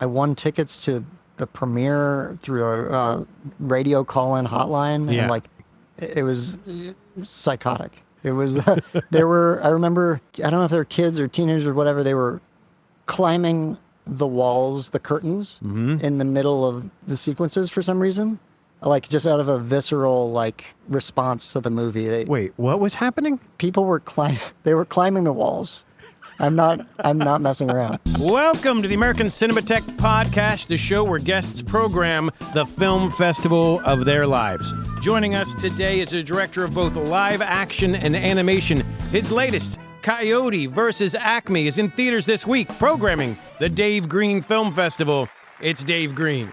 I won tickets to the premiere through a radio call-in hotline. Yeah. And like, it was psychotic. It was, I remember, I don't know if they were kids or teenagers or whatever, they were climbing the walls, the curtains in the middle of the sequences for some reason. Like just out of a visceral like response to the movie. Wait, what was happening? People were climbing the walls. I'm not messing around. Welcome to the American Cinematheque podcast, the show where guests program the film festival of their lives. Joining us today is a director of both live action and animation. His latest, COYOTE versus ACME, is in theaters this week, programming the Dave Green Film Festival. It's Dave Green.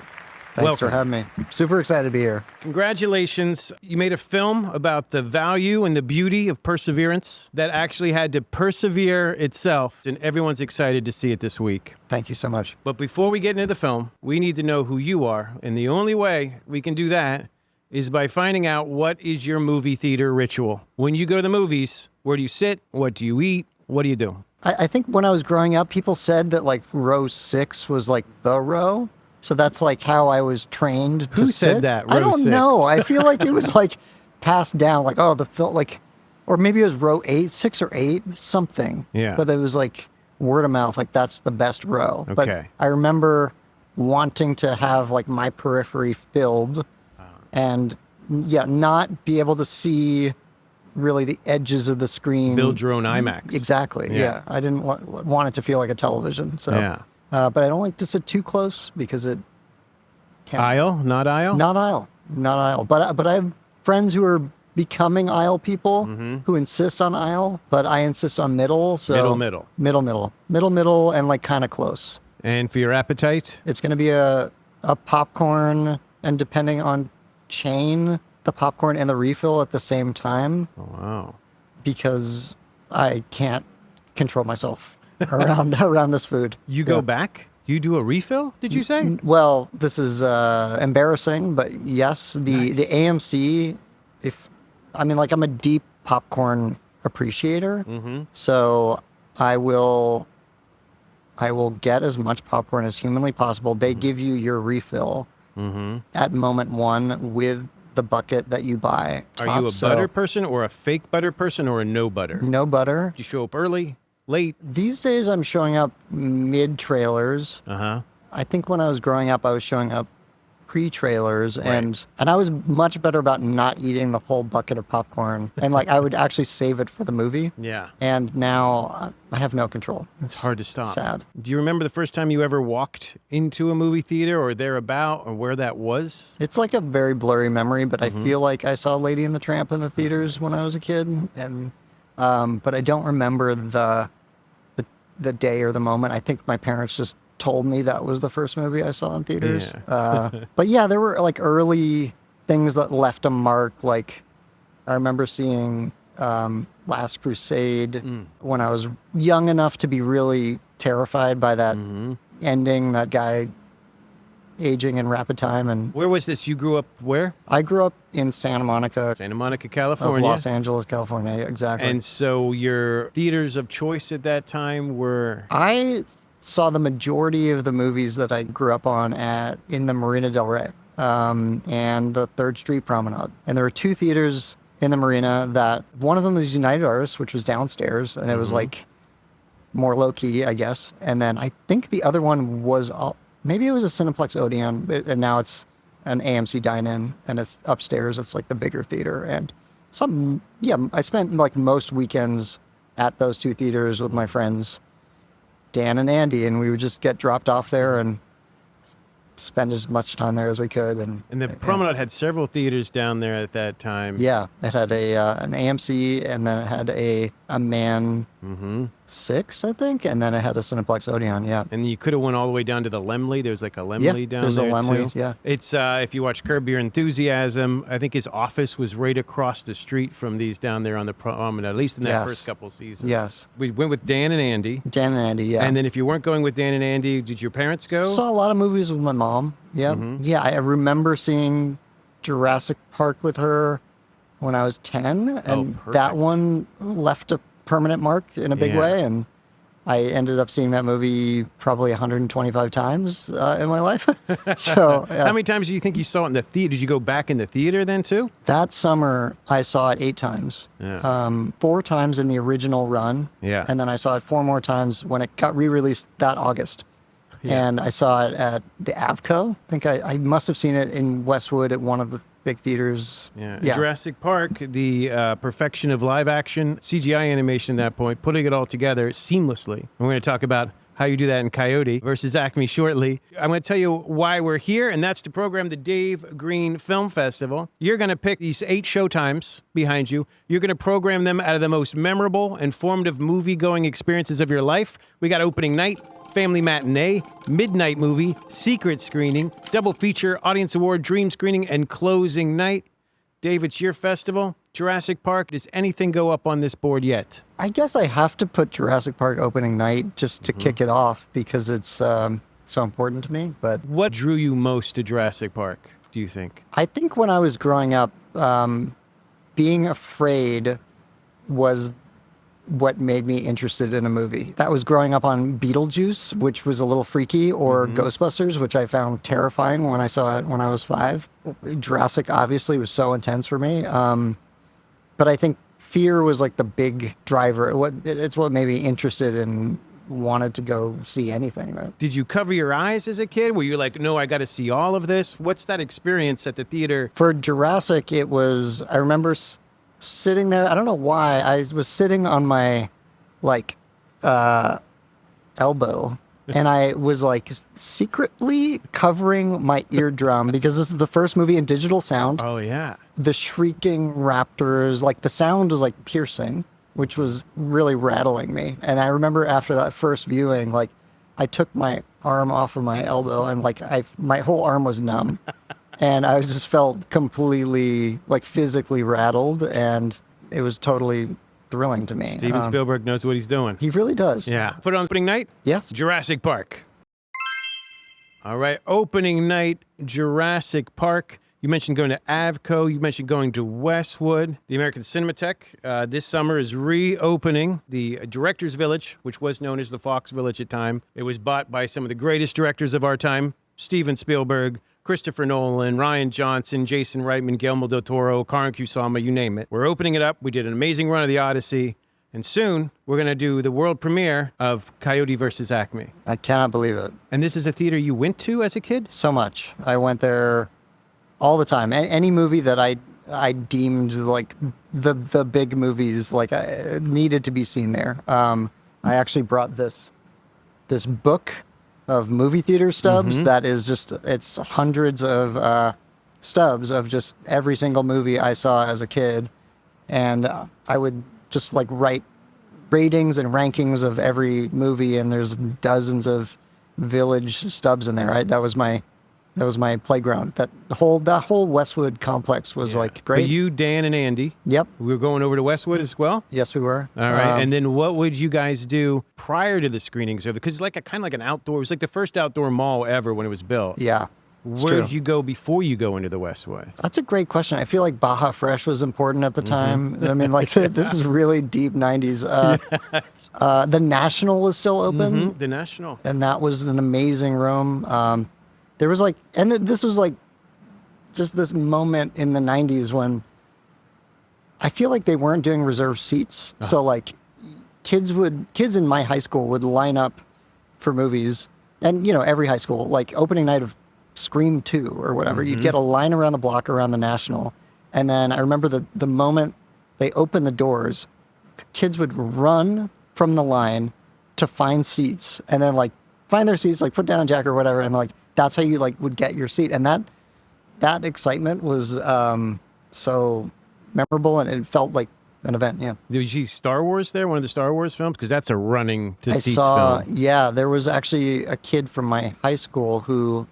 Thanks for having me. Super excited to be here. Congratulations. You made a film about the value and the beauty of perseverance that actually had to persevere itself, and everyone's excited to see it this week. Thank you so much. But before we get into the film, we need to know who you are, and the only way we can do that is by finding out what is your movie theater ritual. When you go to the movies, where do you sit? What do you eat? What do you do? I think when I was growing up, people said that like row 6 was like the row. So that's like how I was trained to sit. Who said that? I don't 6? know. I feel like it was like passed down, like, oh, the film, like, or maybe it was row 8, 6 or 8, something. Yeah. But it was like word of mouth, like that's the best row. Okay. But I remember wanting to have like my periphery filled and not be able to see really the edges of the screen. Build your own IMAX. Exactly. Yeah. I didn't want it to feel like a television. So. Yeah. But I don't like to sit too close because it can't. Aisle? Not aisle? Not aisle. But I have friends who are becoming aisle people who insist on aisle, but I insist on middle. So middle, and like kind of close. And for your appetite? It's going to be a popcorn, and depending on chain, the popcorn and the refill at the same time. Oh, wow. Because I can't control myself around this food. You go back? You do a refill, did you say? Well, this is embarrassing, but yes, the AMC, I'm a deep popcorn appreciator, so I will get as much popcorn as humanly possible. They give you your refill at moment one with the bucket that you buy. Are you a butter person or a fake butter person or a no butter? No butter. Do you show up early? Late? These days I'm showing up mid-trailers. I think when I was growing up, I was showing up pre-trailers, and I was much better about not eating the whole bucket of popcorn. And like I would actually save it for the movie. Yeah. And now I have no control. It's hard to stop. Sad. Do you remember the first time you ever walked into a movie theater or thereabout, or where that was? It's like a very blurry memory, but I feel like I saw Lady and the Tramp in the theaters when I was a kid, and but I don't remember the day or the moment. I think my parents just told me that was the first movie I saw in theaters. Yeah. But yeah, there were like early things that left a mark. Like I remember seeing Last Crusade when I was young enough to be really terrified by that ending, that guy aging in rapid time. And where was this? You grew up where? I grew up in Santa Monica, California. Of Los Angeles, California, exactly. And so your theaters of choice at that time were? I saw the majority of the movies that I grew up on in the Marina del Rey and the 3rd Street Promenade. And there were 2 theaters in the Marina that one of them was United Artists, which was downstairs, and it was like more low key, I guess. And then I think the other one was maybe it was a Cineplex Odeon, and now it's an AMC dine-in, and it's upstairs. It's like the bigger theater. And I spent like most weekends at those 2 theaters with my friends, Dan and Andy, and we would just get dropped off there and spend as much time there as we could. And the Promenade had several theaters down there at that time. Yeah, it had an AMC, and then it had a Man 6, I think, and then it had a Cineplex Odeon. Yeah, and you could have went all the way down to the Laemmle. There's like a Laemmle down there. There's a Laemmle. Too. Yeah, it's if you watch Curb Your Enthusiasm, I think his office was right across the street from these down there on the Promenade. At least in that first couple seasons. Yes, we went with Dan and Andy. Yeah. And then if you weren't going with Dan and Andy, did your parents go? Saw a lot of movies with my mom. Yeah, yeah. I remember seeing Jurassic Park with her when I was 10, and that one left a permanent mark in a big way. And I ended up seeing that movie probably 125 times in my life. So How many times do you think you saw it in the theater? Did you go back in the theater then too? that summer, I saw it 8 times. Yeah. 4 times in the original run. Yeah. And then I saw it 4 more times when it got re-released that August. Yeah. And I saw it at the Avco. I think I must have seen it in Westwood at one of the big theaters. Yeah. Jurassic Park, the perfection of live action, CGI animation at that point, putting it all together seamlessly. And we're going to talk about how you do that in Coyote versus Acme shortly. I'm going to tell you why we're here, and that's to program the Dave Green Film Festival. You're going to pick these 8 showtimes behind you. You're going to program them out of the most memorable and formative movie-going experiences of your life. We got opening night, family matinee, midnight movie, secret screening, double feature, audience award, dream screening, and closing night. Dave, it's your festival. Jurassic Park, does anything go up on this board yet? I guess I have to put Jurassic Park opening night just to kick it off because it's so important to me. But What drew you most to Jurassic Park, do you think? I think when I was growing up, being afraid was what made me interested in a movie. That was growing up on Beetlejuice, which was a little freaky, or Ghostbusters, which I found terrifying when I saw it when I was 5. Jurassic obviously was so intense for me. But I think fear was like the big driver. It's what made me interested and wanted to go see anything. Did you cover your eyes as a kid? Were you like, no, I got to see all of this? What's that experience at the theater? For Jurassic, it was, I remember sitting there. I don't know why. I was sitting on my elbow, and I was like secretly covering my eardrum because this is the first movie in digital sound. Oh, yeah. The shrieking raptors, like the sound was like piercing, which was really rattling me. And I remember after that first viewing, like I took my arm off of my elbow and like my whole arm was numb. And I just felt completely, like, physically rattled, and it was totally thrilling to me. Steven Spielberg knows what he's doing. He really does. Yeah. Put it on opening night? Yes. Jurassic Park. All right. Opening night, Jurassic Park. You mentioned going to Avco. You mentioned going to Westwood. The American Cinematheque this summer is reopening the Directors Village, which was known as the Fox Village at time. It was bought by some of the greatest directors of our time, Steven Spielberg, Christopher Nolan, Rian Johnson, Jason Reitman, Guillermo del Toro, Karan Kusama, you name it. We're opening it up. We did an amazing run of the Odyssey. And soon, we're going to do the world premiere of Coyote versus Acme. I cannot believe it. And this is a theater you went to as a kid? So much. I went there all the time. Any movie that I deemed like the big movies, like I needed to be seen there. I actually brought this book of movie theater stubs that is just, it's hundreds of stubs of just every single movie I saw as a kid. And I would just like write ratings and rankings of every movie, and there's dozens of village stubs in there, right? That was my playground. That whole Westwood complex was like great. But you, Dan, and Andy. Yep. We were going over to Westwood as well? Yes, we were. All right. And then what would you guys do prior to the screenings? Because it's like kind of like an outdoor, it was like the first outdoor mall ever when it was built. Yeah. Where did you go before you go into the Westwood? That's a great question. I feel like Baja Fresh was important at the time. I mean, like this is really deep 90s. The National was still open. The National. And that was an amazing room. There was like, and this was like just this moment in the 90s when I feel like they weren't doing reserved seats. So like kids in my high school would line up for movies, and every high school, like opening night of Scream 2 or whatever, you'd get a line around the block around the National. And then I remember the moment they opened the doors, the kids would run from the line to find seats, and then like find their seats, like put down a jacket or whatever, and like that's how you like would get your seat. And that excitement was so memorable, and it felt like an event. Yeah. Did you see Star Wars there? One of the Star Wars films? Because that's a running to seats film. Yeah, there was actually a kid from my high school who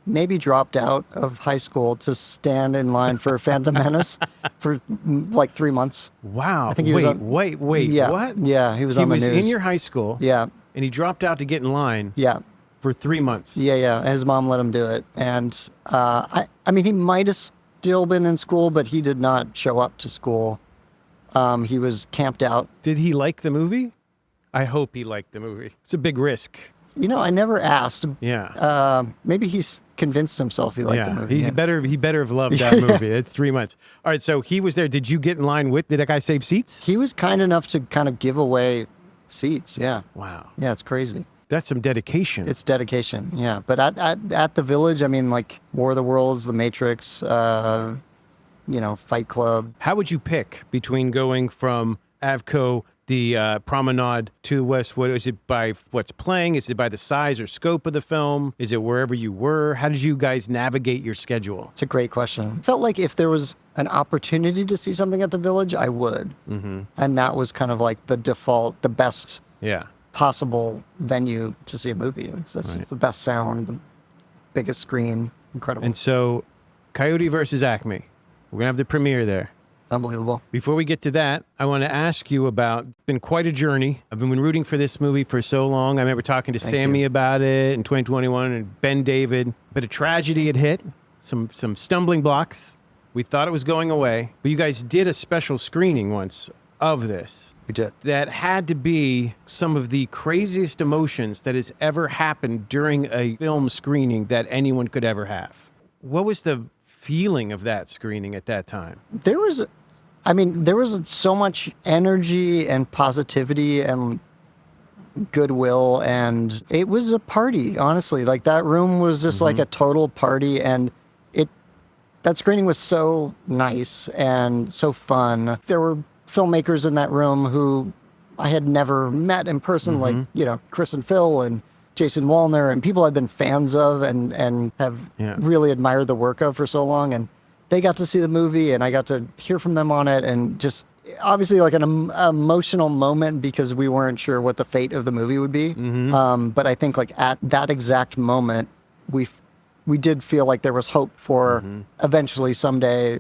maybe dropped out of high school to stand in line for Phantom Menace for like 3 months. Wow. I think he was wait. Yeah, What? Yeah, he was on the news. He was in your high school. Yeah. And he dropped out to get in line. Yeah. For 3 months. Yeah. His mom let him do it. And I mean, he might have still been in school, but he did not show up to school. He was camped out. Did he like the movie? I hope he liked the movie. It's a big risk. You know, I never asked. Yeah. Maybe he's convinced himself he liked the movie. He better have loved that movie. It's 3 months. All right, so he was there. Did you get in line with? Did that guy save seats? He was kind enough to kind of give away seats. Yeah. Wow. Yeah, it's crazy. That's some dedication. It's dedication. Yeah, but at the Village, I mean, like War of the Worlds, The Matrix, Fight Club. How would you pick between going from Avco, the Promenade, to Westwood? Is it by what's playing? Is it by the size or scope of the film? Is it wherever you were? How did you guys navigate your schedule? It's a great question. Felt like if there was an opportunity to see something at the Village, I would. Mm-hmm. And that was kind of like the default, the best possible venue to see a movie. It's the best sound, the biggest screen, incredible. And so, Coyote versus Acme. We're going to have the premiere there. Unbelievable. Before we get to that, I want to ask you about, it's been quite a journey. I've been rooting for this movie for so long. I remember talking to Sammy about it in 2021 and Ben David. But a tragedy had hit, some stumbling blocks. We thought it was going away. But you guys did a special screening once of this. We did. That had to be some of the craziest emotions that has ever happened during a film screening that anyone could ever have. What was the feeling of that screening at that time? There was so much energy and positivity and goodwill, and it was a party, honestly. Like, that room was just like a total party, and that screening was so nice and so fun. There were filmmakers in that room who I had never met in person, like, Chris and Phil and Jason Wallner, and people I've been fans of and have really admired the work of for so long. And they got to see the movie, and I got to hear from them on it, and just obviously like an emotional moment because we weren't sure what the fate of the movie would be. But I think like at that exact moment, we did feel like there was hope for eventually someday,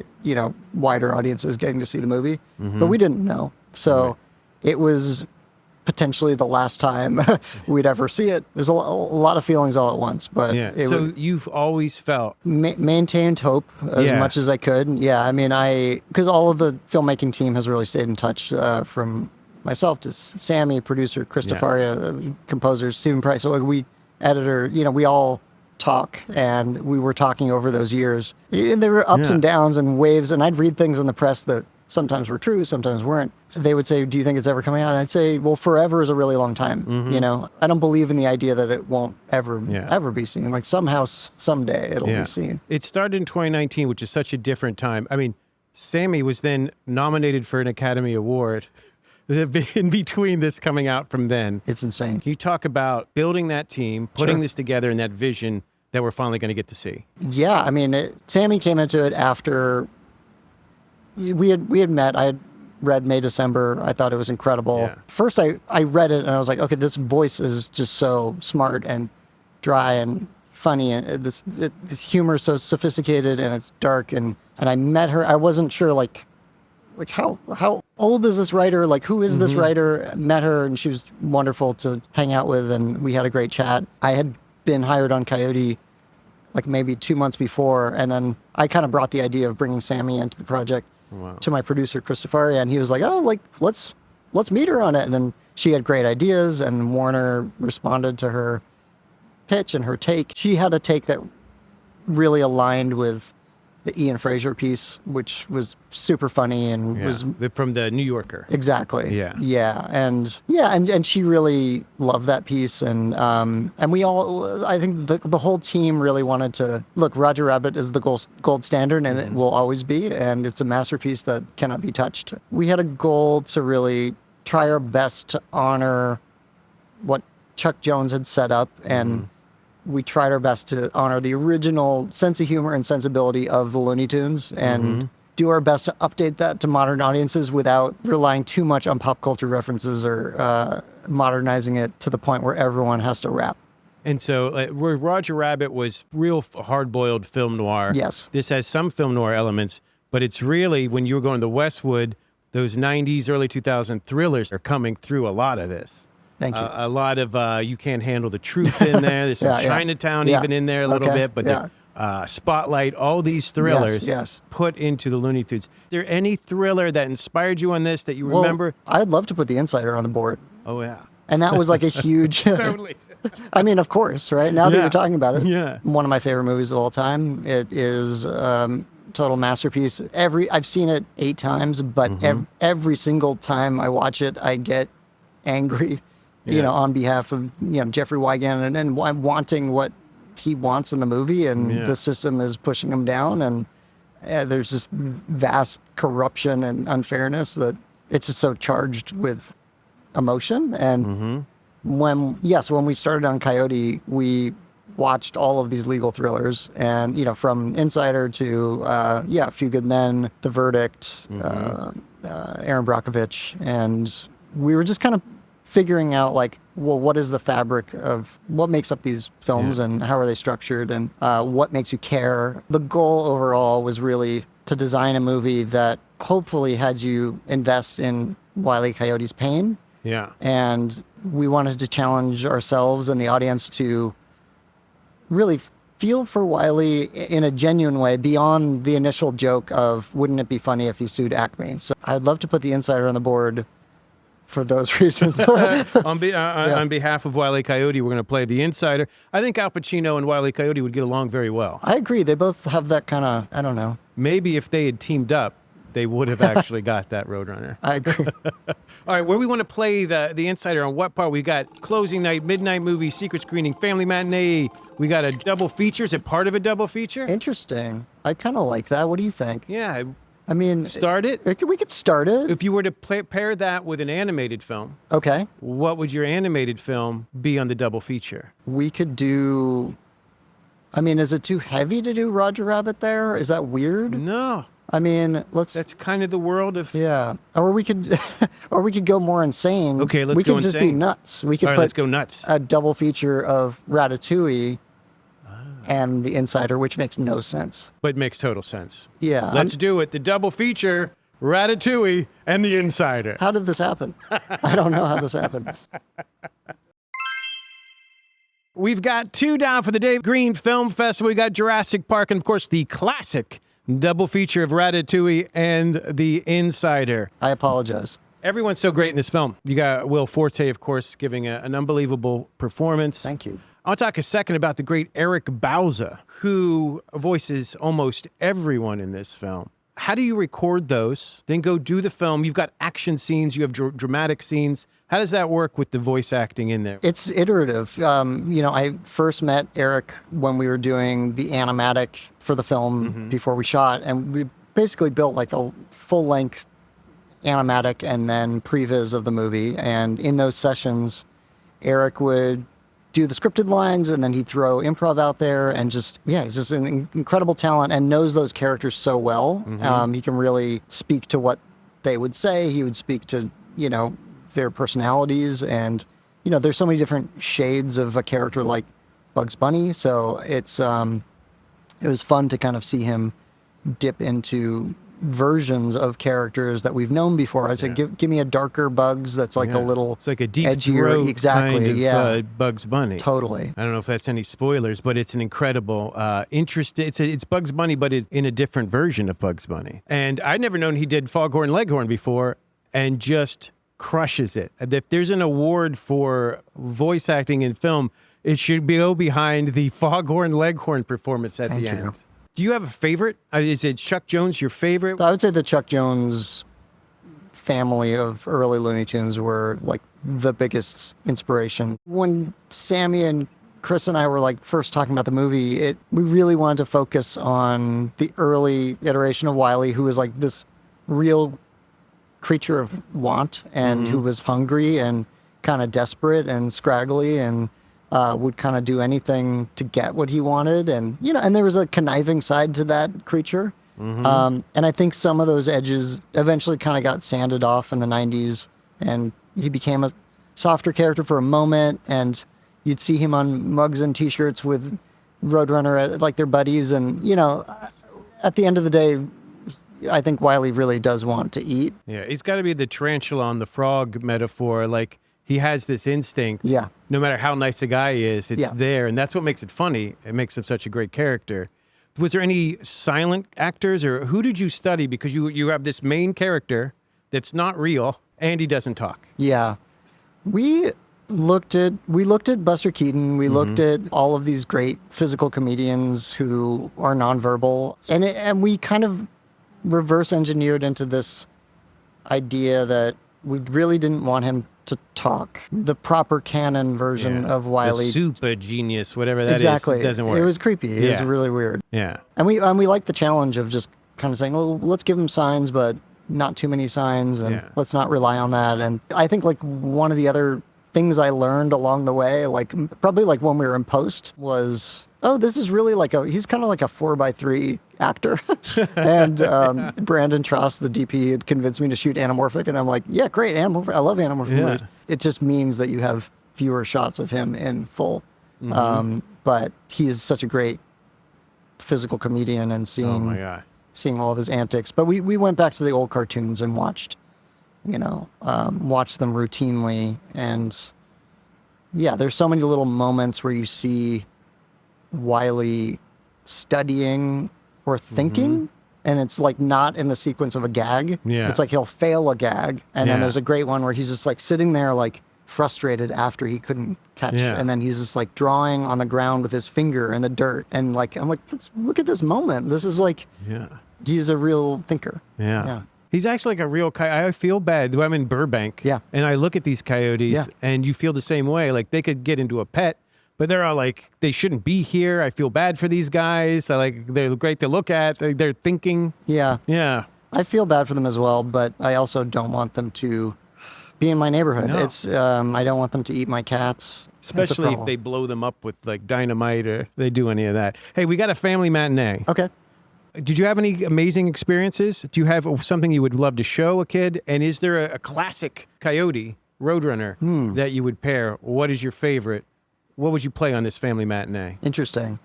wider audiences getting to see the movie, but we didn't know. So it was potentially the last time we'd ever see it. There's a lot of feelings all at once, but so you've always felt maintained hope as much as I could. Yeah, I mean, because all of the filmmaking team has really stayed in touch, from myself to Sammy, producer, Christofaria, composer, Stephen Price, so we editor, we all talk, and we were talking over those years. And there were ups and downs and waves, and I'd read things in the press that sometimes were true, sometimes weren't. So they would say, do you think it's ever coming out? And I'd say, well, forever is a really long time. I don't believe in the idea that it won't ever be seen. Like, somehow, someday it'll be seen. It started in 2019, which is such a different time. I mean, Sammy was then nominated for an Academy Award in between this coming out from then. It's insane. Can you talk about building that team, putting this together, and that vision that we're finally going to get to see? Yeah, I mean, Sammy came into it after we had met. I had read May, December. I thought it was incredible. Yeah. First, I read it, and I was like, okay, this voice is just so smart and dry and funny, and this humor is so sophisticated, and it's dark. And I met her. I wasn't sure, like how old is this writer? Like, who is this writer? Met her, and she was wonderful to hang out with, and we had a great chat. I had been hired on Coyote like maybe 2 months before, and then I kind of brought the idea of bringing Sammy into the project to my producer Christofaria, and he was like, oh, like let's meet her on it. And then she had great ideas, and Warner responded to her pitch and her take. She had a take that really aligned with the Ian Fraser piece, which was super funny and was from the New Yorker. Exactly. Yeah. And she really loved that piece, and we all, I think the whole team really wanted to look. Roger Rabbit is the gold standard, and it will always be, and it's a masterpiece that cannot be touched. We had a goal to really try our best to honor what Chuck Jones had set up, and we tried our best to honor the original sense of humor and sensibility of the Looney Tunes, and do our best to update that to modern audiences without relying too much on pop culture references or modernizing it to the point where everyone has to rap. And so where Roger Rabbit was real hard-boiled film noir, this has some film noir elements, but it's really, when you were going to Westwood, those 90s, early 2000 thrillers are coming through a lot of this. Thank you. A lot of You Can't Handle the Truth in there. There's some Chinatown even in there a little bit, but Spotlight, all these thrillers put into the Looney Tunes. Is there any thriller that inspired you on this that you remember? I'd love to put The Insider on the board. Oh, yeah. And that was like a huge... Totally. I mean, of course, right? Now that Yeah. you're talking about it. Yeah. One of my favorite movies of all time. It is total masterpiece. I've seen it 8 times, but every single time I watch it, I get angry, on behalf of, Jeffrey Wigand and wanting what he wants in the movie, and the system is pushing him down, and there's this vast corruption and unfairness that it's just so charged with emotion. And when we started on Coyote, we watched all of these legal thrillers, and from Insider to A Few Good Men, The Verdict, Aaron Brockovich, and we were just kind of figuring out, like, well, what is the fabric of what makes up these films, and how are they structured, and what makes you care. The goal overall was really to design a movie that hopefully had you invest in Wile E. Coyote's pain. Yeah. And we wanted to challenge ourselves and the audience to really feel for Wiley in a genuine way, beyond the initial joke of, wouldn't it be funny if he sued ACME? So I'd love to put the Insider on the board for those reasons. On behalf of Wile E. Coyote, we're going to play the Insider. I think Al Pacino and Wile E. Coyote would get along very well. I agree. They both have that kind of, I don't know. Maybe if they had teamed up, they would have actually got that Roadrunner. I agree. All right, where we want to play the Insider, on what part? We got closing night, midnight movie, secret screening, family matinee. We got a double feature. Is it part of a double feature? Interesting. I kind of like that. What do you think? Yeah. I mean... Start it? We could start it. If you were to pair that with an animated film, okay, what would your animated film be on the double feature? We could do... I mean, is it too heavy to do Roger Rabbit there? Is that weird? No. I mean, That's kind of the world of... Yeah. Or we could go more insane. Okay, let's we go could just be insane. nuts. We could All right, put let's go nuts. a double feature of Ratatouille and The Insider, which makes no sense. But makes total sense. Yeah. Let's do it. The double feature, Ratatouille and The Insider. How did this happen? I don't know how this happened. We've got 2 down for the Dave Green Film Festival. We got Jurassic Park and, of course, the classic double feature of Ratatouille and The Insider. I apologize. Everyone's so great in this film. You got Will Forte, of course, giving an unbelievable performance. Thank you. I want to talk a second about the great Eric Bauza, who voices almost everyone in this film. How do you record those, then go do the film? You've got action scenes, you have dramatic scenes. How does that work with the voice acting in there? It's iterative. I first met Eric when we were doing the animatic for the film before we shot, and we basically built like a full-length animatic and then previs of the movie. And in those sessions, Eric would do the scripted lines, and then he'd throw improv out there, and he's just an incredible talent and knows those characters so well. He can really speak to what they would say. He would speak to, their personalities, and, there's so many different shades of a character like Bugs Bunny. So it was fun to kind of see him dip into versions of characters that we've known before. I said, give me a darker Bugs that's like a little It's like a deep edgier, throat exactly, kind of Bugs Bunny. Totally. I don't know if that's any spoilers, but it's an incredible, interesting. It's Bugs Bunny, but in a different version of Bugs Bunny. And I'd never known he did Foghorn Leghorn before, and just crushes it. If there's an award for voice acting in film, it should go behind the Foghorn Leghorn performance at the end. Do you have a favorite? Is it Chuck Jones your favorite? I would say the Chuck Jones family of early Looney Tunes were like the biggest inspiration. When Sammy and Chris and I were like first talking about the movie, we really wanted to focus on the early iteration of Wile E., who was like this real creature of want, and who was hungry and kind of desperate and scraggly, and would kind of do anything to get what he wanted. And, and there was a conniving side to that creature. And I think some of those edges eventually kind of got sanded off in the 90s, and he became a softer character for a moment, and you'd see him on mugs and t-shirts with Roadrunner, like their buddies. And, at the end of the day, I think Wile E. really does want to eat. Yeah, he's got to be the tarantula on the frog metaphor. Like, he has this instinct. Yeah. No matter how nice a guy he is, it's there. And that's what makes it funny. It makes him such a great character. Was there any silent actors, or who did you study? Because you have this main character that's not real, and he doesn't talk. Yeah. We looked at Buster Keaton. We looked at all of these great physical comedians who are nonverbal, and we kind of reverse engineered into this idea that we really didn't want him to talk. The proper canon version of Wiley, the super genius, whatever that exactly. is, doesn't work. It was creepy. It was really weird. Yeah, and we liked the challenge of just kind of saying, "Oh, let's give him signs, but not too many signs, and let's not rely on that." And I think like one of the other things I learned along the way, like probably like when we were in post, was, oh, this is really like he's kind of like a 4x3 actor. And Brandon Trost, the DP, had convinced me to shoot anamorphic, and I'm like, yeah, great, anamorphic. I love anamorphic movies. It just means that you have fewer shots of him in full. But he is such a great physical comedian, and seeing all of his antics. But we went back to the old cartoons and watched them routinely. And yeah, there's so many little moments where you see Wiley studying or thinking, and it's like not in the sequence of a gag. It's like he'll fail a gag, and then there's a great one where he's just like sitting there like frustrated after he couldn't catch, and then he's just like drawing on the ground with his finger in the dirt, and like I'm like, look at this moment. This is like, he's a real thinker. He's actually like a real coyote. I feel bad. I'm in Burbank, and I look at these coyotes, and you feel the same way. Like they could get into a pet, but they're all like, they shouldn't be here. I feel bad for these guys. They're great to look at. They're thinking. Yeah. I feel bad for them as well, but I also don't want them to be in my neighborhood. No. It's I don't want them to eat my cats. Especially if they blow them up with like dynamite or they do any of that. Hey, we got a family matinee. Okay. Did you have any amazing experiences? Do you have something you would love to show a kid? And is there a classic Coyote Roadrunner that you would pair? What is your favorite? What would you play on this family matinee? Interesting.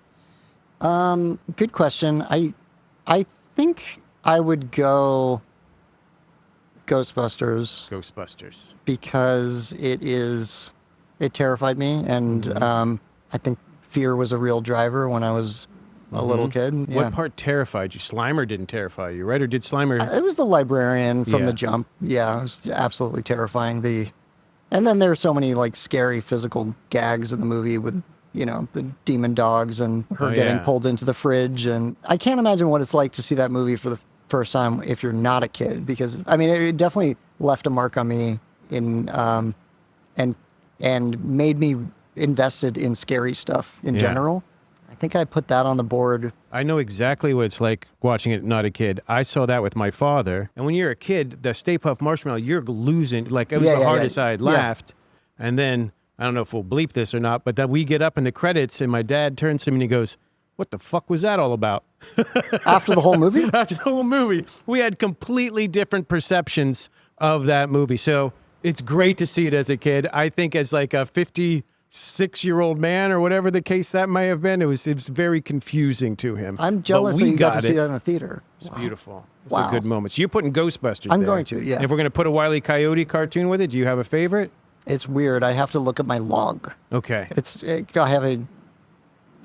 Good question. I think I would go Ghostbusters. Because it terrified me, and I think fear was a real driver when I was a little kid. What part terrified you? Slimer didn't terrify you, right? Or did Slimer? It was the librarian from the jump. Yeah, it was absolutely terrifying. And then there are so many like scary physical gags in the movie with, the demon dogs and her getting pulled into the fridge. And I can't imagine what it's like to see that movie for the first time if you're not a kid, because I mean, it definitely left a mark on me and made me invested in scary stuff in general. I think I put that on the board. I know exactly what it's like watching it not a kid. I saw that with my father. And when you're a kid, the Stay Puft Marshmallow, you're losing. Like, it was the hardest I had laughed. And then, I don't know if we'll bleep this or not, but that we get up in the credits and my dad turns to me and he goes, "What the fuck was that all about?" After the whole movie? After the whole movie. We had completely different perceptions of that movie. So it's great to see it as a kid. I think as like a 56-year-old man or whatever the case that may have been, it was very confusing to him. I'm jealous that you got to see that in the theater. It's beautiful. It's a good moment. So you're putting Ghostbusters I'm there. going to, yeah. And if we're going to put a Wile E. Coyote cartoon with it, do you have a favorite? It's weird. I have to look at my log. Okay. I have a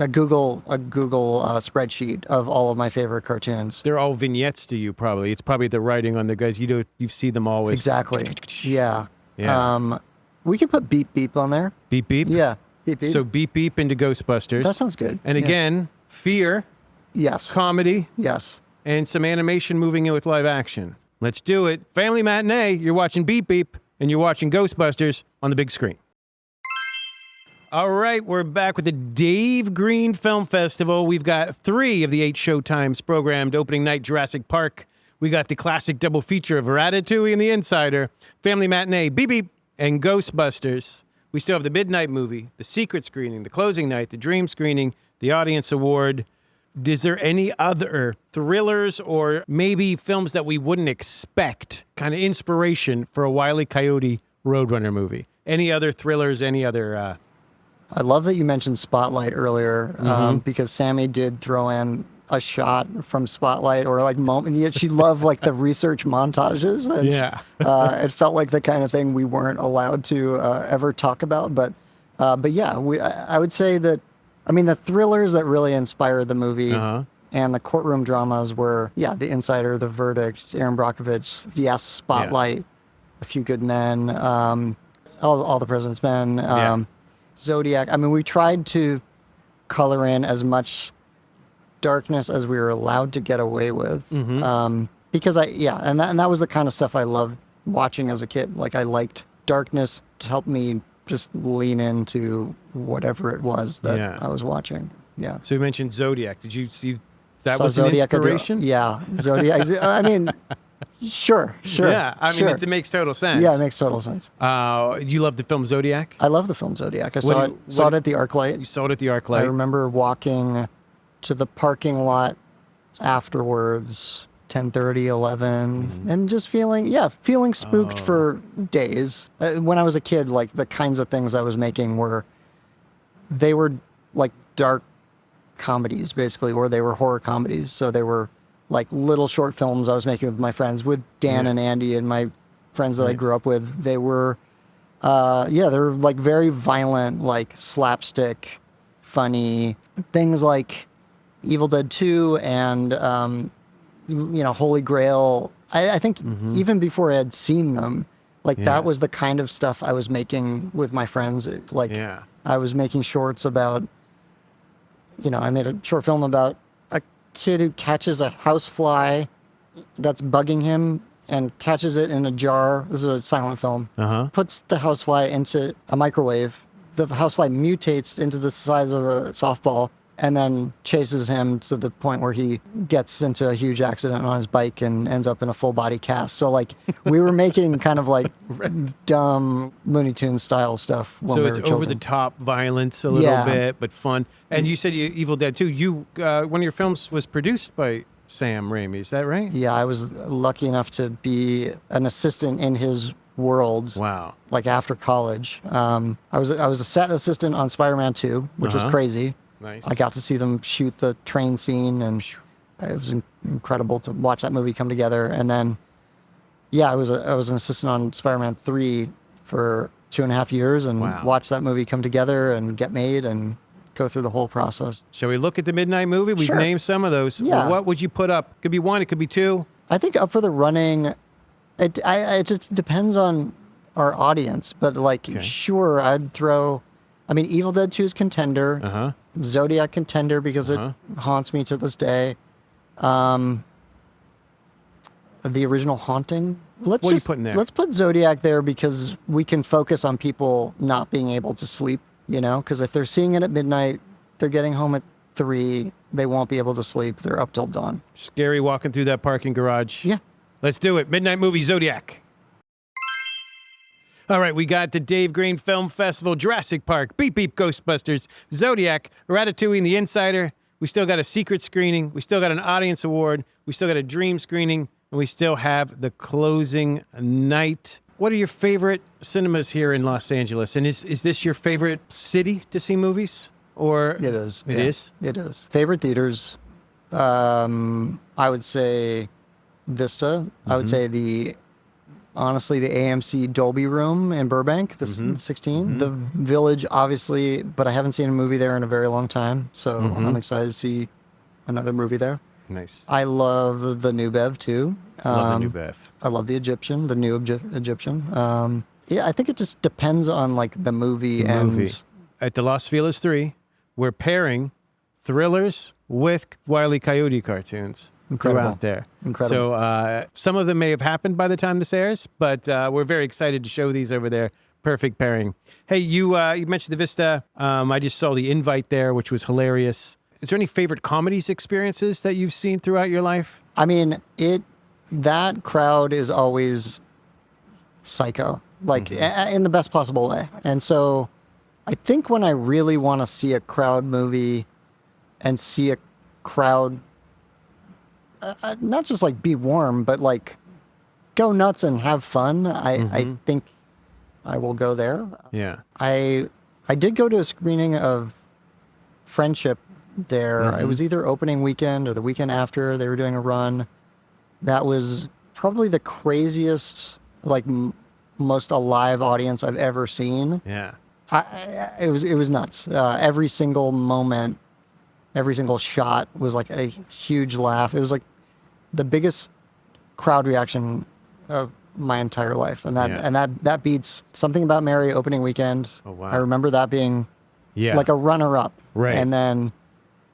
Google spreadsheet of all of my favorite cartoons. They're all vignettes to you, probably. It's probably the writing on the guys. You see them always. Exactly. Yeah. We can put Beep Beep on there. Beep Beep? Yeah. Beep Beep. So Beep Beep into Ghostbusters. That sounds good. And again, fear. Yes. Comedy. Yes. And some animation moving in with live action. Let's do it. Family matinee. You're watching Beep Beep and you're watching Ghostbusters on the big screen. All right, we're back with the Dave Green Film Festival. We've got 3 of the 8 showtimes programmed. Opening night, Jurassic Park. We got the classic double feature of Ratatouille and The Insider, Family Matinee, Beep Beep, and Ghostbusters. We still have the midnight movie, the secret screening, the closing night, the dream screening, the audience award. Is there any other thrillers or maybe films that we wouldn't expect, kind of inspiration for a Wile E. Coyote Roadrunner movie? Any other thrillers, any other... I love that you mentioned Spotlight earlier, because Sammy did throw in a shot from Spotlight or like moment. Yet she loved like the research montages. And it felt like the kind of thing we weren't allowed to ever talk about. But yeah, I would say that, I mean, the thrillers that really inspired the movie and the courtroom dramas were, The Insider, The Verdict, Aaron Brockovich, yes, Spotlight, A Few Good Men. All the President's Men, Zodiac. I mean, we tried to color in as much darkness as we were allowed to get away with. Because and that was the kind of stuff I loved watching as a kid. Like, I liked darkness to help me just lean into whatever it was that I was watching. Yeah. So you mentioned Zodiac. Did you see that Saw was Zodiac an inspiration? Zodiac. I mean, sure. Yeah, I mean, it makes total sense. Yeah, it makes total sense. You love the film Zodiac? I love the film Zodiac. I saw it at the ArcLight. You saw it at the ArcLight. I remember walking to the parking lot afterwards, 10:30, 11, and just feeling spooked for days. When I was a kid, like, the kinds of things I was making were like dark comedies, basically, or they were horror comedies. So they were like little short films I was making with my friends, with Dan and Andy and my friends that I grew up with. They were, they were like very violent, like slapstick, funny things like Evil Dead 2 and, Holy Grail. I think even before I had seen them, like that was the kind of stuff I was making with my friends. I was making shorts about, I made a short film about a kid who catches a housefly that's bugging him and catches it in a jar. This is a silent film. Puts the housefly into a microwave. The housefly mutates into the size of a softball and then chases him to the point where he gets into a huge accident on his bike and ends up in a full body cast. So, like, we were making kind of like dumb Looney Tunes style stuff when we were children. So it's over the top violence a little bit, but fun. And you said Evil Dead 2. One of your films was produced by Sam Raimi, is that right? Yeah, I was lucky enough to be an assistant in his world. Wow. Like, after college. I was a set assistant on Spider-Man 2, which was crazy. Nice. I got to see them shoot the train scene, and it was incredible to watch that movie come together. And then, I was an assistant on Spider-Man 3 for 2.5 years, and watched that movie come together and get made and go through the whole process. Shall we look at the Midnight Movie? We've named some of those. Yeah. Well, what would you put up? Could be one, it could be two. I think up for the running, it just depends on our audience, but sure, I'd throw, Evil Dead 2 is contender. Zodiac contender because it haunts me to this day. The original Haunting. What are you putting there? Let's put Zodiac there because we can focus on people not being able to sleep, because if they're seeing it at midnight, they're getting home at 3, they won't be able to sleep. They're up till dawn. Scary walking through that parking garage. Yeah. Let's do it. Midnight Movie, Zodiac. All right, we got the Dave Green Film Festival, Jurassic Park, Beep Beep Ghostbusters, Zodiac, Ratatouille, and The Insider. We still got a secret screening. We still got an audience award. We still got a dream screening. And we still have the closing night. What are your favorite cinemas here in Los Angeles? And is this your favorite city to see movies? Or it is. It is? It is. Favorite theaters, I would say Vista. I would say honestly, the AMC Dolby Room in Burbank, the 16. The Village, obviously, but I haven't seen a movie there in a very long time, so I'm excited to see another movie there. Nice. I love the New Bev, too. Love the New Bev. I love the Egyptian, the new Egyptian. I think it just depends on, like, the movie. At the Los Feliz 3, we're pairing thrillers with Wile E. Coyote cartoons. Incredible. Out there. Incredible. So some of them may have happened by the time this airs, but we're very excited to show these over there. Perfect pairing. Hey, you mentioned the Vista. I just saw the invite there, which was hilarious. Is there any favorite comedies experiences that you've seen throughout your life? That crowd is always psycho, like in the best possible way. And so I think when I really want to see a crowd movie and see a crowd not just like be warm, but like go nuts and have fun, I think I will go there. Yeah. I did go to a screening of Friendship there. It was either opening weekend or the weekend after. They were doing a run. That was probably the craziest, like most alive audience I've ever seen. Yeah. It was nuts. Every single moment, every single shot was like a huge laugh. It was like the biggest crowd reaction of my entire life, and that Yeah. and that beats Something About Mary opening weekend. Oh, wow. I remember that being Yeah. like a runner-up. Right. And then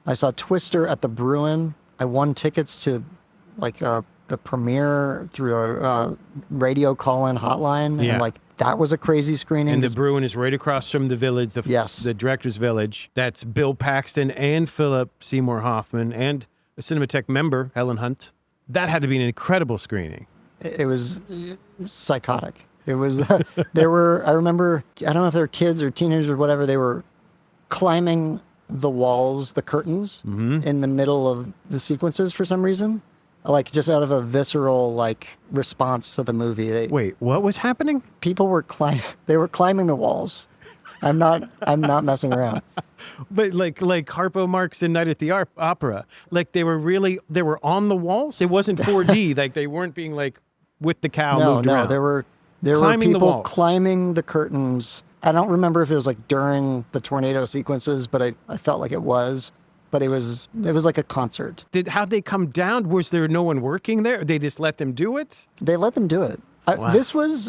I saw Twister at the Bruin. I won tickets to like the premiere through a radio call-in hotline, Yeah. and like that was a crazy screening. And the Bruin is right across from the Village, Yes. the Director's Village. That's Bill Paxton and Philip Seymour Hoffman and a Cinematheque member, Helen Hunt. That had to be an incredible screening. It was psychotic. It was, I remember, I don't know if they were kids or teenagers or whatever, they were climbing the walls, the curtains in the middle of the sequences for some reason. Like just out of a visceral like response to the movie. Wait, what was happening? People were they were climbing the walls. I'm not messing around. But like Harpo Marx in Night at the Opera, like they were on the walls. It wasn't 4D. Like they weren't being like with the cow moved around. There were Climbing the people walls. climbing the curtains. I don't remember if it was like during the tornado sequences, but I felt like it was. But it was like a concert. How'd they come down? Was there no one working there? They just let them do it? They let them do it. Wow. This was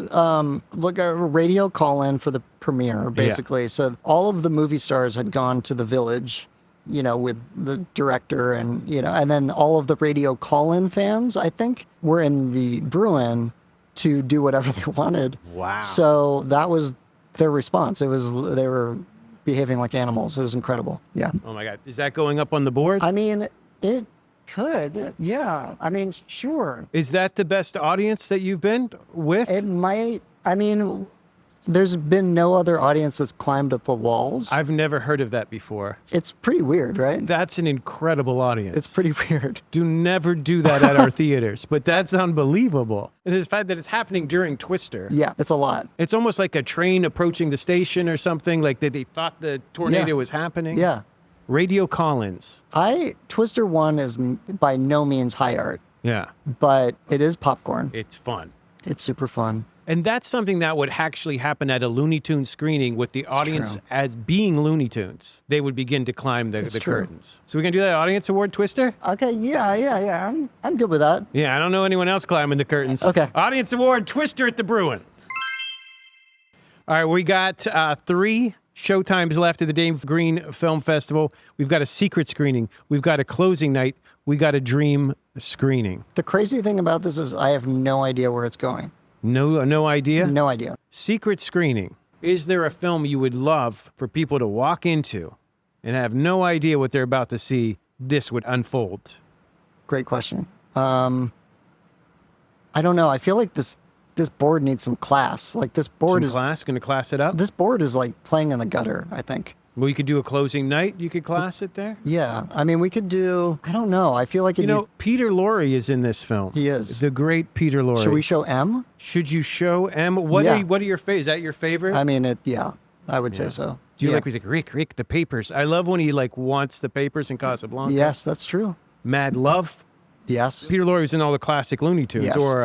like a radio call-in for the premiere, basically. So all of the movie stars had gone to the Village, with the director, and and then all of the radio call-in fans, I think, were in the Bruin to do whatever they wanted. Wow. So that was their response. They were behaving like animals. It was incredible. Yeah. Oh my God. Is that going up on the board? I mean, it could. Yeah. I mean, sure. Is that the best audience that you've been with? It might. I mean, there's been no other audience that's climbed up the walls. I've never heard of that before. It's pretty weird, right? That's an incredible audience. It's pretty weird. Do never do that at our theaters, but that's unbelievable. And it's the fact that it's happening during Twister. Yeah, it's a lot. It's almost like a train approaching the station or something, like they thought the tornado was happening. Yeah. Radio call-ins. Twister 1 is by no means high art, Yeah. but it is popcorn. It's fun. It's super fun. And that's something that would actually happen at a Looney Tunes screening with the audience true. as being Looney Tunes. They would begin to climb the true. curtains. So we're going to do that audience award, Twister? Okay, yeah. I'm good with that. Yeah, I don't know anyone else climbing the curtains. Okay. Audience award, Twister at the Bruin. All right, we got 3 showtimes left of the Dave Green Film Festival. We've got a secret screening. We've got a closing night. We got a dream screening. The crazy thing about this is I have no idea where it's going. No idea? No idea. Secret screening. Is there a film you would love for people to walk into and have no idea what they're about to see? This would unfold. Great question. I don't know. I feel like this board needs some class. Like this board Going to class it up? This board is like playing in the gutter, I think. Well, you could do a closing night. You could class it there. Yeah. I mean, we could do, I don't know. I feel like Peter Lorre is in this film. He is. The great Peter Lorre. Should we show M? Should you show M? What Yeah. are your favorite? Is that your favorite? I mean, I would say so. Do you Yeah. like he's like, Rick, the papers. I love when he like wants the papers in Casablanca. Yes, that's true. Mad Love. Yes. Peter Lorre is in all the classic Looney Tunes, Yes. or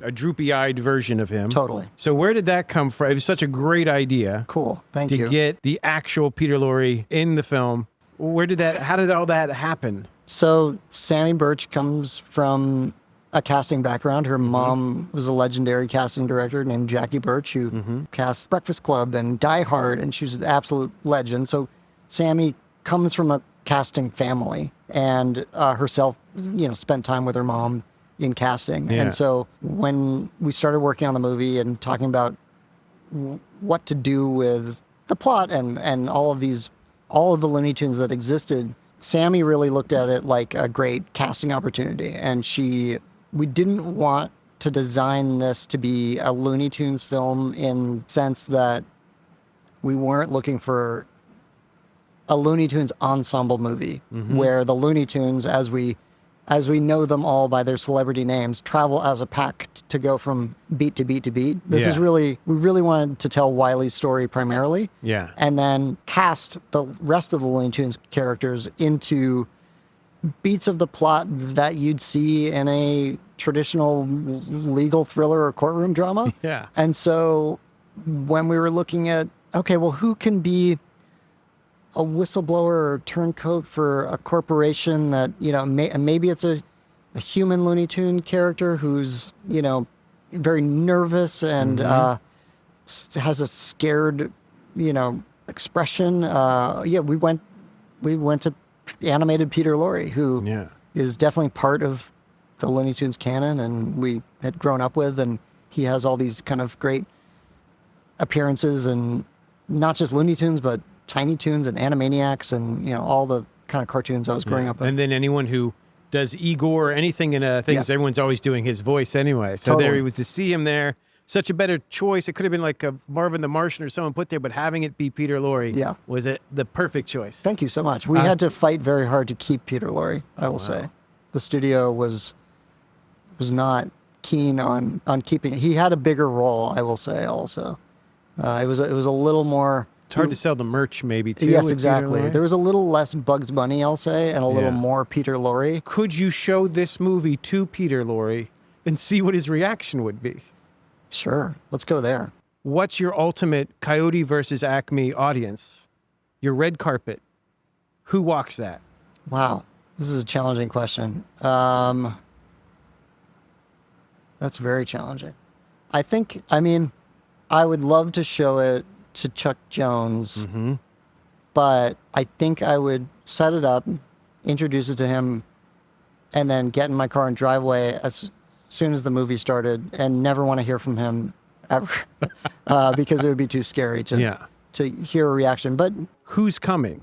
a droopy-eyed version of him. Totally. So where did that come from? It was such a great idea Cool. Thank to you. get the actual Peter Lorre in the film. How did all that happen? So Sammy Birch comes from a casting background. Her mom was a legendary casting director named Jackie Birch, who cast Breakfast Club and Die Hard, and she was an absolute legend. So Sammy comes from a casting family, and herself, spent time with her mom in casting. Yeah. And so when we started working on the movie and talking about what to do with the plot and all of the Looney Tunes that existed, Sammy really looked at it like a great casting opportunity. And we didn't want to design this to be a Looney Tunes film in the sense that we weren't looking for a Looney Tunes ensemble movie where the Looney Tunes, as we know them all by their celebrity names, travel as a pack to go from beat to beat to beat. This is we really wanted to tell Wiley's story primarily. Yeah. And then cast the rest of the Looney Tunes characters into beats of the plot that you'd see in a traditional legal thriller or courtroom drama. Yeah. And so when we were looking at, okay, well, who can be a whistleblower or turncoat for a corporation that, maybe it's a human Looney Tune character who's, very nervous and has a scared, expression. Yeah, we went to animated Peter Lorre, who is definitely part of the Looney Tunes canon, and we had grown up with, and he has all these kind of great appearances, and not just Looney Tunes, but Tiny Toons and Animaniacs, and all the kind of cartoons I was growing up with. And then anyone who does Igor or anything in things, everyone's always doing his voice anyway. So there he was, to see him there. Such a better choice. It could have been like a Marvin the Martian or someone put there, but having it be Peter Lorre was the perfect choice. Thank you so much. We had to fight very hard to keep Peter Lorre, I will say. The studio was not keen on keeping it. He had a bigger role, I will say, also. It was a little more... It's hard to sell the merch, maybe, too. Yes, exactly. There was a little less Bugs Bunny, I'll say, and a little more Peter Lorre. Could you show this movie to Peter Lorre and see what his reaction would be? Sure. Let's go there. What's your ultimate Coyote versus Acme audience? Your red carpet. Who walks that? Wow. This is a challenging question. That's very challenging. I would love to show it to Chuck Jones, but I think I would set it up, introduce it to him, and then get in my car and drive away as soon as the movie started, and never want to hear from him ever, because it would be too scary to hear a reaction. But who's coming?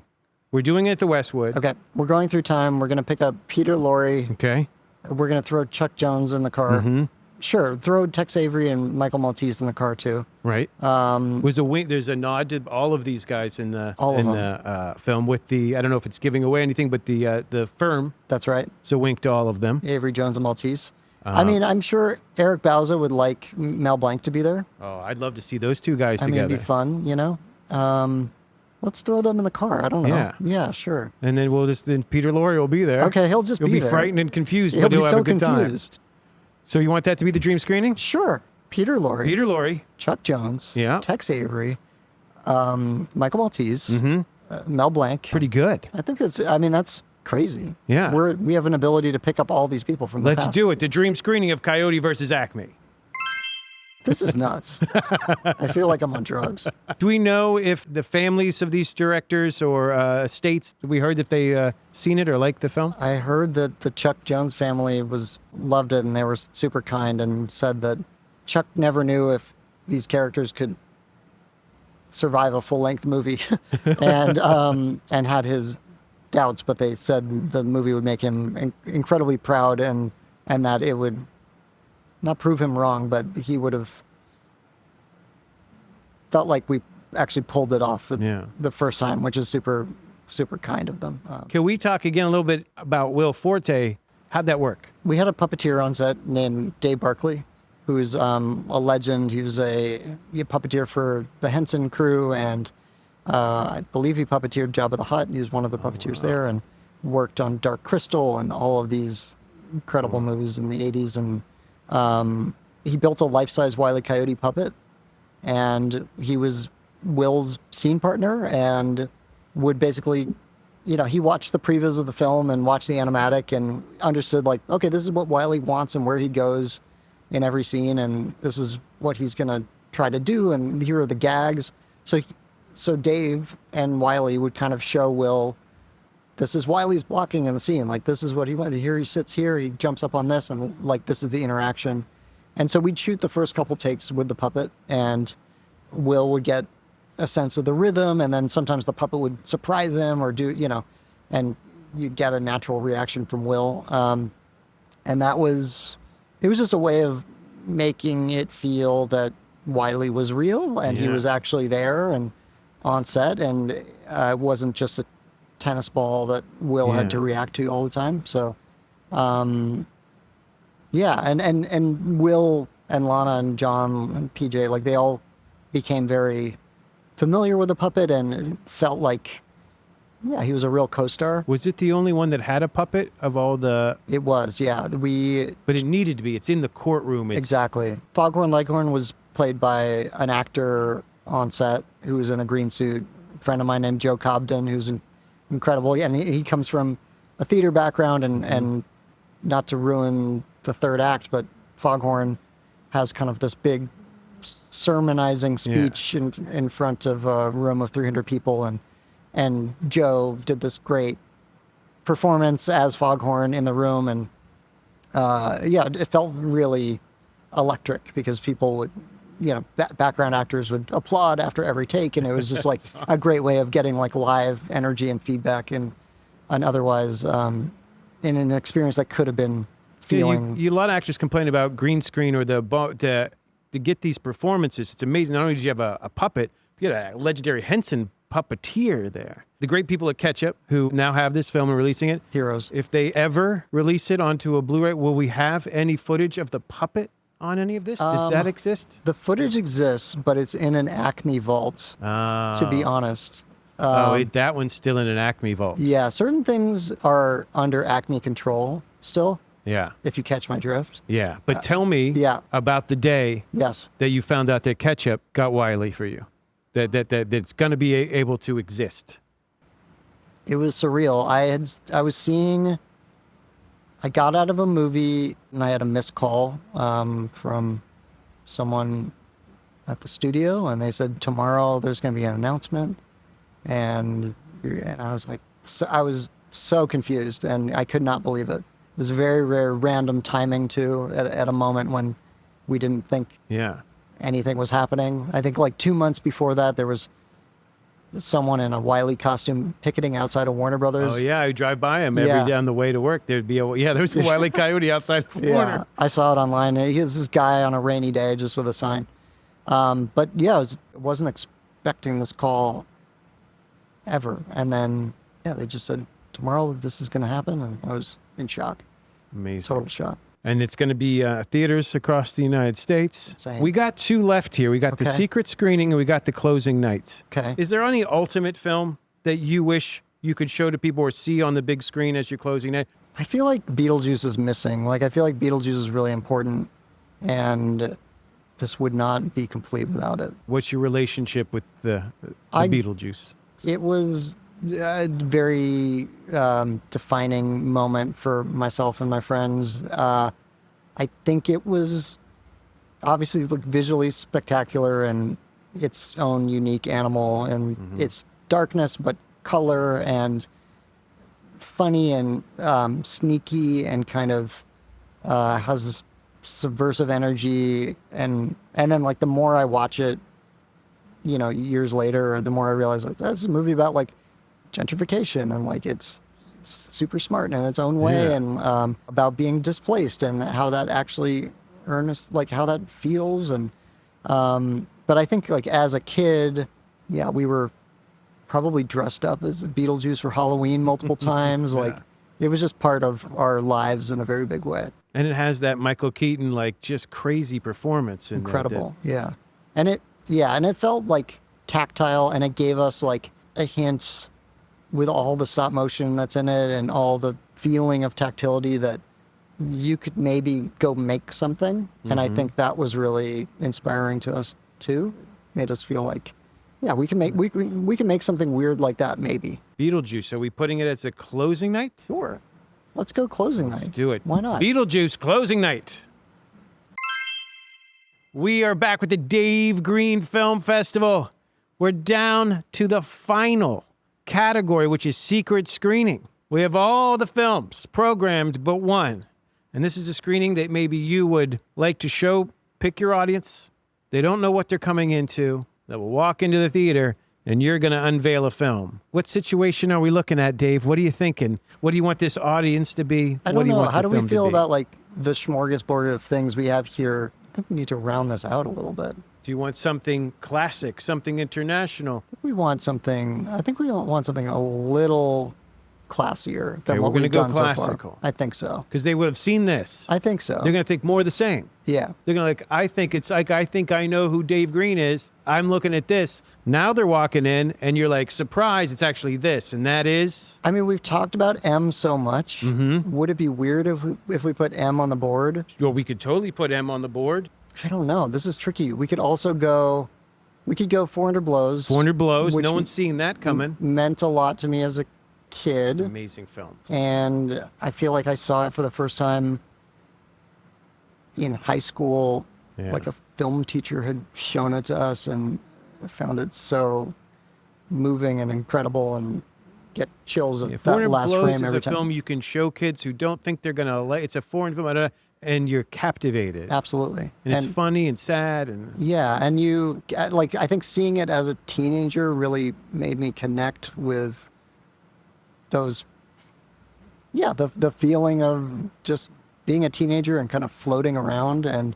We're doing it at the Westwood. Okay, we're going through time. We're going to pick up Peter Lorre. Okay. We're going to throw Chuck Jones in the car. Sure, throw Tex Avery and Michael Maltese in the car too. Right. There's a nod to all of these guys in the film with the, I don't know if it's giving away anything, but the firm. That's right. So wink to all of them. Avery Jones and Maltese. I'm sure Eric Bauza would like Mel Blanc to be there. Oh, I'd love to see those two guys together. It'd be fun, Let's throw them in the car. I don't know. Yeah, sure. And then then Peter Lorre will be there. Okay, he'll be there. He'll be frightened and confused, he'll but he'll be have so a good confused. Time. So you want that to be the dream screening? Sure. Peter Lorre. Chuck Jones. Yeah. Tex Avery. Michael Maltese. Mel Blanc. Pretty good. I think that's crazy. Yeah. We have an ability to pick up all these people from the past. Let's do it. The dream screening of Coyote versus Acme. This is nuts. I feel like I'm on drugs. Do we know if the families of these directors or estates, we heard if they seen it or liked the film? I heard that the Chuck Jones family loved it, and they were super kind and said that Chuck never knew if these characters could survive a full-length movie and had his doubts, but they said the movie would make him incredibly proud and that it would not prove him wrong, but he would have felt like we actually pulled it off the first time, which is super, super kind of them. Can we talk again a little bit about Will Forte? How'd that work? We had a puppeteer on set named Dave Barkley, who's a legend. He was a puppeteer for the Henson crew, and I believe he puppeteered Jabba the Hutt. He was one of the puppeteers there, and worked on Dark Crystal and all of these incredible movies in the 80s. And he built a life-size Wile E. Coyote puppet, and he was Will's scene partner, and would basically, he watched the previews of the film and watched the animatic and understood, like, okay, this is what Wile E. wants and where he goes in every scene, and this is what he's going to try to do, and here are the gags. So Dave and Wile E. would kind of show Will, this is Wiley's blocking in the scene. Like, this is what he wanted. Here he sits here, he jumps up on this, and like, this is the interaction. And so we'd shoot the first couple takes with the puppet, and Will would get a sense of the rhythm, and then sometimes the puppet would surprise him or do, and you'd get a natural reaction from Will. And it was just a way of making it feel that Wile E. was real, and he was actually there and on set, and it wasn't just a tennis ball that Will had to react to all the time. So, and Will and Lana and John and PJ, like, they all became very familiar with the puppet and felt like, he was a real co-star. Was it the only one that had a puppet of all the... It was, yeah. But it needed to be. It's in the courtroom. Exactly. Foghorn Leghorn was played by an actor on set who was in a green suit, a friend of mine named Joe Cobden, who's incredible. And he comes from a theater background, and not to ruin the third act, but Foghorn has kind of this big sermonizing speech in front of a room of 300 people, and Joe did this great performance as Foghorn in the room, and it felt really electric because people would, background actors would applaud after every take, and it was just like awesome. a great way of getting like live energy and feedback and otherwise in an experience that could have been feeling. A lot of actors complain about green screen or to get these performances. It's amazing. Not only did you have a puppet, you had a legendary Henson puppeteer there. The great people at Ketchup who now have this film and releasing it. Heroes. If they ever release it onto a Blu-ray, will we have any footage of the puppet on any of this? Does that exist? The footage exists, but it's in an ACME vault, to be honest. That one's still in an ACME vault. Yeah, certain things are under ACME control still, Yeah. if you catch my drift. Yeah. But tell me yeah. about the day Yes. that you found out that Ketchup got Wiley for you. That's going to be able to exist. It was surreal. I got out of a movie and I had a missed call from someone at the studio, and they said, tomorrow there's going to be an announcement. And I was like, I was so confused, and I could not believe it. It was very, very random timing too, at a moment when we didn't think anything was happening. I think like 2 months before that, there was someone in a Wiley costume picketing outside of Warner Brothers. Oh yeah, I drive by him every day on the way to work. There was a Wiley Coyote outside of Warner. I saw it online. He was this guy on a rainy day just with a sign. But yeah, I wasn't expecting this call ever. And then, they just said, tomorrow this is going to happen. And I was in shock. Amazing. Total shock. And it's going to be theaters across the United States. Insane. We got 2 left here. We got the secret screening and we got the closing night. Okay. Is there any ultimate film that you wish you could show to people or see on the big screen as your closing night? I feel like Beetlejuice is missing. Like, I feel like Beetlejuice is really important, and this would not be complete without it. What's your relationship with the Beetlejuice? It was a very defining moment for myself and my friends. I think it was obviously visually spectacular and its own unique animal, and its darkness, but color and funny and sneaky and kind of has this subversive energy. And then like the more I watch it, years later, the more I realize like that's a movie about like gentrification, and like it's super smart in its own way, and about being displaced and how that actually how that feels. And but I think like as a kid, we were probably dressed up as Beetlejuice for Halloween multiple times. Like it was just part of our lives in a very big way. And it has that Michael Keaton like just crazy performance. Incredible. And it felt like tactile, and it gave us like a hint with all the stop motion that's in it and all the feeling of tactility that you could maybe go make something. And I think that was really inspiring to us too. Made us feel like, we can make something weird like that maybe. Beetlejuice. Are we putting it as a closing night? Sure. Let's go closing night. Let's do it. Why not? Beetlejuice closing night. We are back with the Dave Green Film Festival. We're down to the final category, which is secret screening. We have all the films programmed but one. And this is a screening that maybe you would like to show, pick your audience. They don't know what they're coming into. They will walk into the theater and you're going to unveil a film. What situation are we looking at, Dave? What are you thinking? What do you want this audience to be? I don't know. How do we feel about like the smorgasbord of things we have here? I think we need to round this out a little bit. Do you want something classic, something international? I think we want something a little classier than what we've done so far. I think so. Because they would have seen this. I think so. They're going to think more of the same. Yeah. They're going to I think I know who Dave Green is. I'm looking at this. Now they're walking in and you're like, surprise, it's actually this. And that is? I mean, we've talked about M so much. Would it be weird if we put M on the board? Well, we could totally put M on the board. I don't know. This is tricky. We could go 400 Blows. 400 Blows. No one's seen that coming. Meant a lot to me as a kid. Amazing film. And I feel like I saw it for the first time in high school like a film teacher had shown it to us, and I found it so moving and incredible, and get chills at that 400 last Blows frame is every a time. film you can show kids who don't think they're going to like. It's a foreign film, and you're captivated. Absolutely. And it's funny and sad. And yeah, and I think seeing it as a teenager really made me connect with those, the feeling of just being a teenager and kind of floating around. And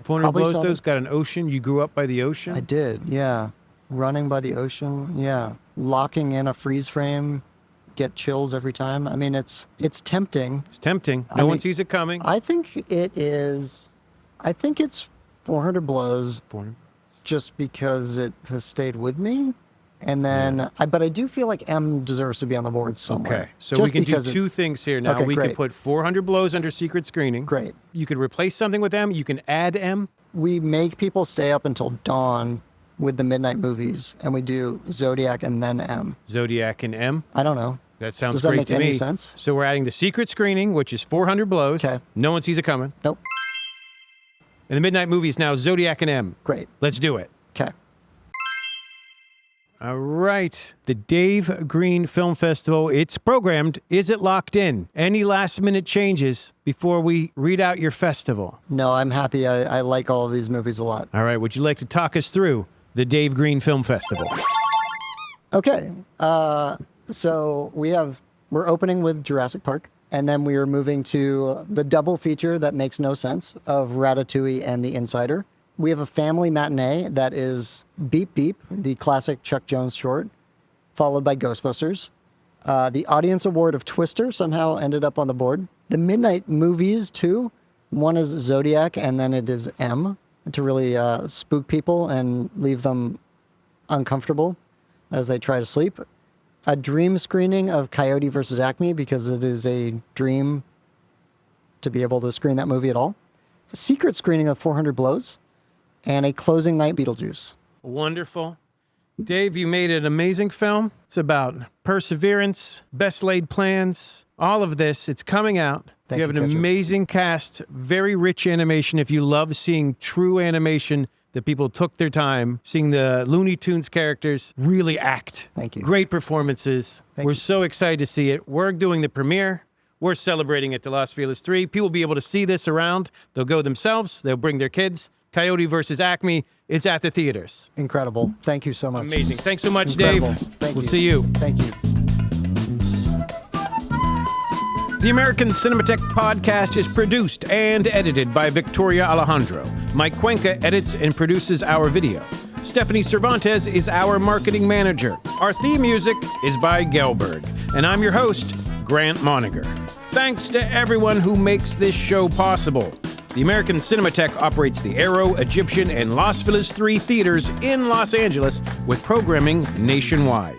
400 Blows, though's got an ocean. You grew up by the ocean? I did, yeah. Running by the ocean, yeah. Locking in a freeze frame, get chills every time. I mean, it's tempting. It's tempting. No one sees it coming. I think it's 400 Blows 400. just because it has stayed with me. And then, but I do feel like M deserves to be on the board somewhere. Okay, so just we can do because two things here now. Okay, We great. can put 400 Blows under secret screening. Great. You could replace something with M. You can add M. We make people stay up until dawn with the midnight movies, and we do Zodiac and then M. Zodiac and M. I don't know. That sounds Does that great make to any me. sense? So we're adding the secret screening, which is 400 Blows. Okay. No one sees it coming. Nope. And the midnight movie is now Zodiac and M. Great. Let's do it. Okay. All right. The Dave Green Film Festival, it's programmed. Is it locked in? Any last minute changes before we read out your festival? No, I'm happy. I like all of these movies a lot. All right. Would you like to talk us through the Dave Green Film Festival? Okay. So we're opening with Jurassic Park, and then we are moving to the double feature that makes no sense of Ratatouille and The Insider. We have a family matinee that is Beep Beep, the classic Chuck Jones short, followed by Ghostbusters. The audience award of Twister somehow ended up on the board. The midnight movies, too. One is Zodiac, and then it is M, to really spook people and leave them uncomfortable as they try to sleep. A dream screening of Coyote versus Acme, because it is a dream to be able to screen that movie at all. A secret screening of 400 Blows. And a closing night Beetlejuice. Wonderful. Dave, you made an amazing film. It's about perseverance, best laid plans, all of this. It's coming out. Thank you have you, an Ketchup. amazing cast, very rich animation. If you love seeing true animation that people took their time, seeing the Looney Tunes characters really act. Thank you. Great performances. Thank We're you. so excited to see it. We're doing the premiere. We're celebrating at the Los Feliz 3. People will be able to see this around. They'll go themselves. They'll bring their kids. Coyote versus Acme. It's at the theaters. Incredible. Thank you so much. Amazing. Thanks so much, Incredible. Dave. Thank We'll you. see you. Thank you. The American Cinematheque podcast is produced and edited by Victoria Alejandro. Mike Cuenca edits and produces our video. Stephanie Cervantes is our marketing manager. Our theme music is by Gelberg. And I'm your host, Grant Moniger. Thanks to everyone who makes this show possible. The American Cinematheque operates the Aero, Egyptian, and Los Feliz 3 theaters in Los Angeles with programming nationwide.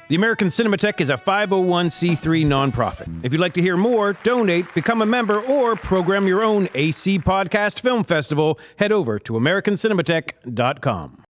The American Cinematheque is a 501c3 nonprofit. If you'd like to hear more, donate, become a member, or program your own AC Podcast Film Festival, head over to AmericanCinematheque.com.